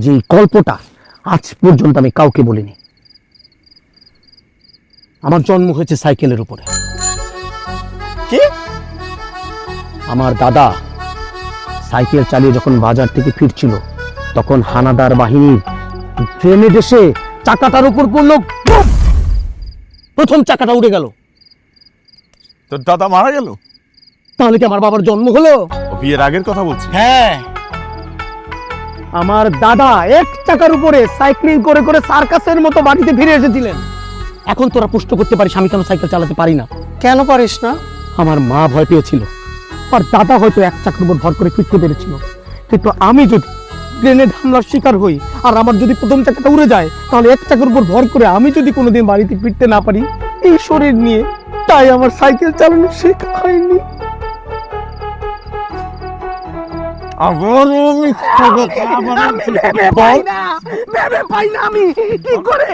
যে গল্পটা আজ পর্যন্ত আমি কাউকে বলিনি। আমার জন্ম হয়েছে সাইকেলের উপরে। কি? আমার দাদা সাইকেল চালিয়ে যখন বাজার থেকে ফিরছিল, তখন হানাদার বাহিনীর গ্রেনেড এসে চাকাটার উপর পড়লো, বুম! প্রথম চাকাটা উড়ে গেল। তোর দাদা মারা গেল? তাহলে কি আমার বাবার জন্ম হলো? ও বিয়ের আগের কথা বলছি? হ্যাঁ, আমার দাদা এক চাকার উপরে সাইক্লিং করে করে সার্কাসের মতো বাড়িতে ফিরে এসেছিলেন। এখন তোরা প্রশ্ন করতে পারিস আমি কেন সাইকেল চালাতে পারি না। কেন পারিস না? আমার মা ভয় পেয়েছিল, আর দাদা হয়তো এক চাকার উপর ভর করে ফিরতে পেরেছিল। কিন্তু আমি যদি গ্রেনেড হামলার শিকার হই আর আমার যদি প্রথম চাকাটা উড়ে যায়, তাহলে এক চাকার উপর ভর করে আমি যদি কোনোদিন বাড়িতে ফিরতে না পারি এই শরীর নিয়ে, তাই আমার সাইকেল চালানো শেখা হয়নি। ভেবে পাই না আমি কি করে।